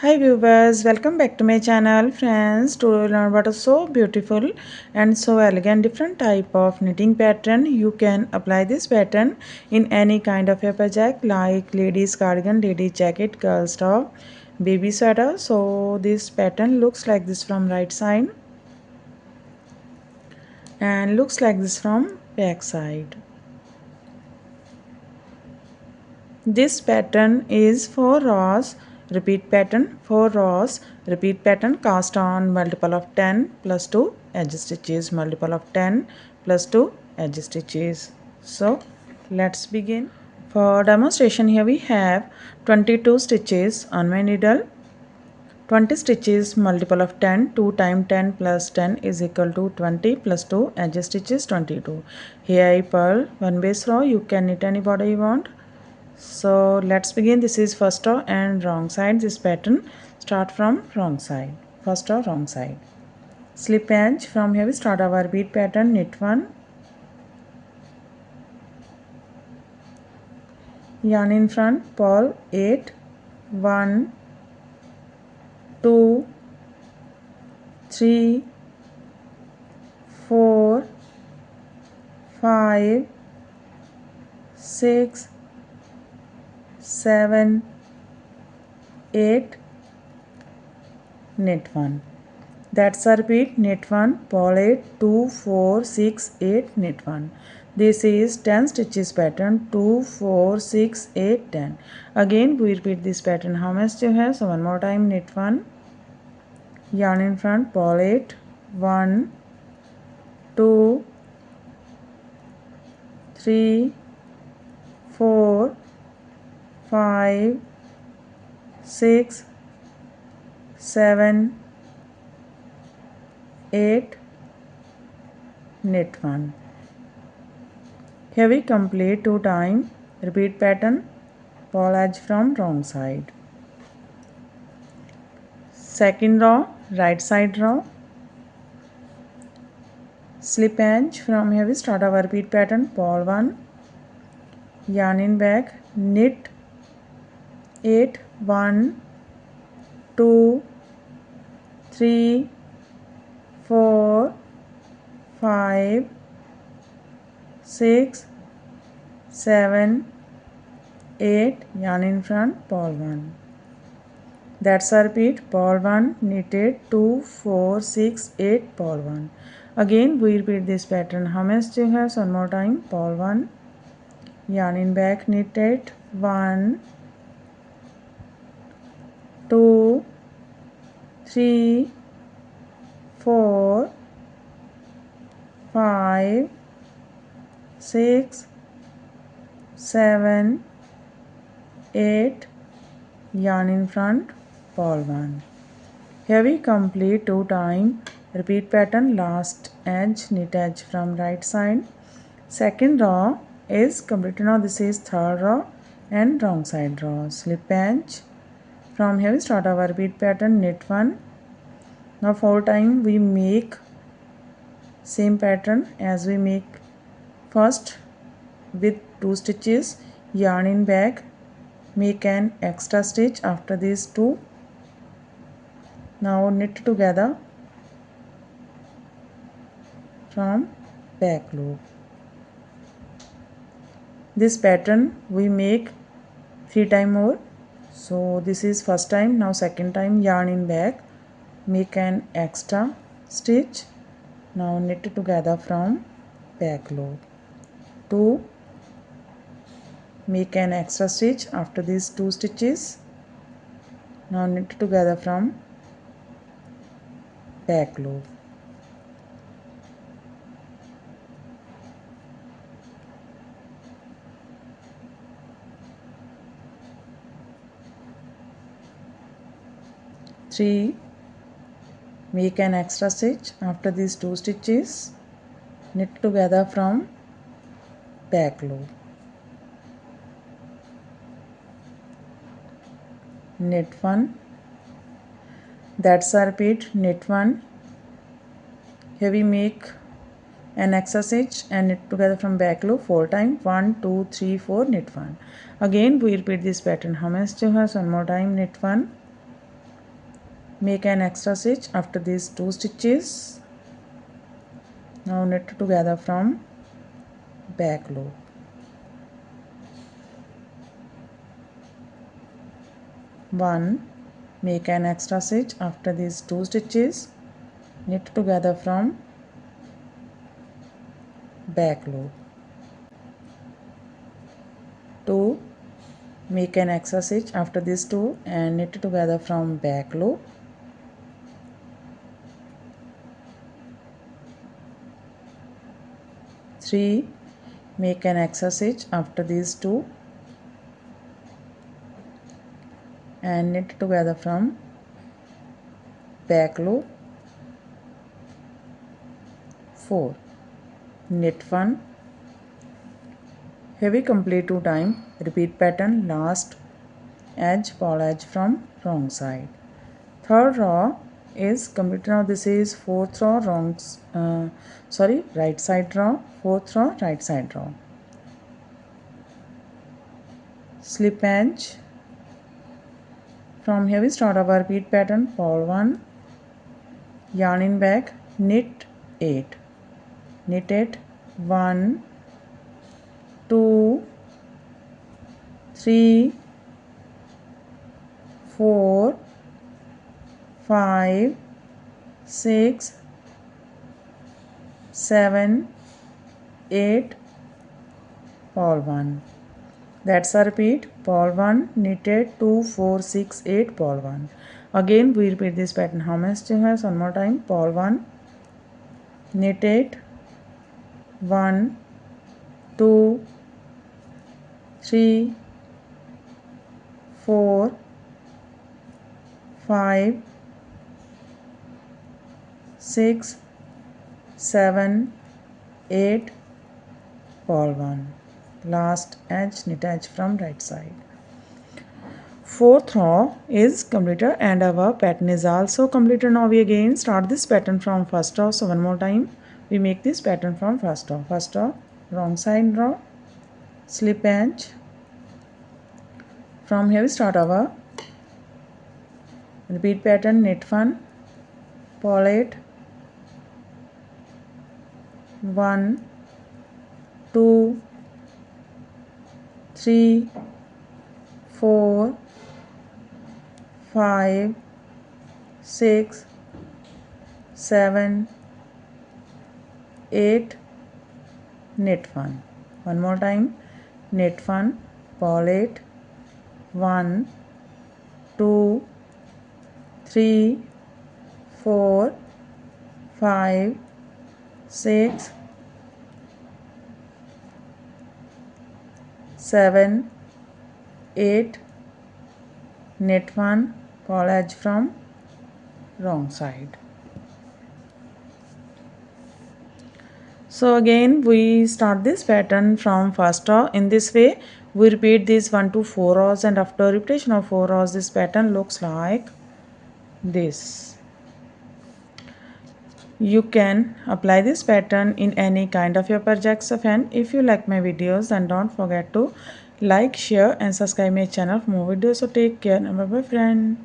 Hi viewers, welcome back to my channel friends. To learn about a so beautiful and so elegant different type of knitting pattern. You can apply this pattern in any kind of a project like ladies cardigan, lady jacket, girls top, baby sweater. So this pattern looks like this from right side and looks like this from back side. This pattern is 4 rows repeat pattern, 4 rows repeat pattern cast on multiple of 10 plus 2 edge stitches, multiple of 10 plus 2 edge stitches. So let's begin. For demonstration here we have 22 stitches on my needle. 20 stitches multiple of 10, 2 times 10 plus 10 is equal to 20 plus 2 edge stitches 22. Here I purl one base row. You can knit any border you want. So let's begin. This is first row and wrong side. This pattern start from wrong side, first row wrong side. Slip edge. From here we start our bead pattern. Knit 1, yarn in front, purl 8, 1, 2, 3, 4, 5, 6, 7, 8, knit 1. That's a repeat. Knit 1, purl 8, 2, 4, 6, 8, knit 1. This is 10 stitches pattern. 2, 4, 6, 8, 10. Again we repeat this pattern. How much do you have? So one more time. Knit 1, yarn in front, purl 8, 1, 2, 3, 4, 5, 6, 7, 8, knit 1. Here we complete 2 times repeat pattern, purl edge from wrong side. Second row, right side row, slip edge. From here we start our repeat pattern, purl 1, yarn in back, knit 8, 1, 2, 3, 4, 5, 6, 7, 8, yarn in front, purl 1. That's a repeat. Purl 1, knitted 2, 4, 6, 8, purl 1. Again we repeat this pattern. How much do you have? So one more time. Purl 1, yarn in back, knitted 1, 2, 3, 4, 5, 6, 7, 8, yarn in front, purl 1. Here we complete 2 times repeat pattern, last edge, knit edge from right side. Second row is completed. Now this is third row and wrong side row. Slip edge. From here we start our repeat pattern, knit 1. Now 4 times we make same pattern as we make first with 2 stitches, yarn in back, make an extra stitch after these 2. Now knit together from back loop. This pattern we make 3 times more. So this is first time. Now second time, yarn in back, make an extra stitch. Now knit together from back loop. 2, make an extra stitch after these 2 stitches. Now knit together from back loop. Three, make an extra stitch after these 2 stitches, knit together from back loop. Knit 1, that's a repeat. Knit 1, here we make an extra stitch and knit together from back loop 4 times. 1, 2, 3, 4, knit 1. Again we repeat this pattern. How many stitches? One more time. Knit 1, make an extra stitch after these 2 stitches. Now knit together from back loop. One, make an extra stitch after these 2 stitches, knit together from back loop. 2, make an extra stitch after these 2 and knit together from back loop. 3, make an extra stitch after these 2 and knit together from back loop. 4, knit 1. Here we complete 2 times. Repeat pattern, last edge, purl edge from wrong side. Third row is complete. Now this is fourth row, right side row, fourth row, right side row. Slip edge. From here we start our repeat pattern, purl 1, yarn in back, knit 8, knit 8, 1, 2, 3, 4, 5, 6, 7, 8, purl 1. That's a repeat, purl 1, knit 8, 2, 4, 6, 8, purl 1. Again we repeat this pattern how many stitches? One more time, purl 1, knit 8, 1, 2, 3, 4, 5, 6, 7, 8, purl 1. Last edge, knit edge from right side. Fourth row is completed and our pattern is also completed. Now we again start this pattern from first row. So one more time we make this pattern from first row. First row, wrong side row, slip edge. From here we start our repeat pattern, knit 1, purl 8, 1, 2, 3, 4, 5, 6, 7, 8, knit 1. One more time, knit 1, purl 8, 1, 2, 3, 4, 5, 6, 7, 8, knit 1, purl edge from wrong side. So again we start this pattern from first row. In this way we repeat these 1 to 4 rows, and after repetition of 4 rows this pattern looks like this. You can apply this pattern in any kind of your projects of hand. If you like my videos, then don't forget to like, share and subscribe my channel for more videos. So take care and bye bye friend.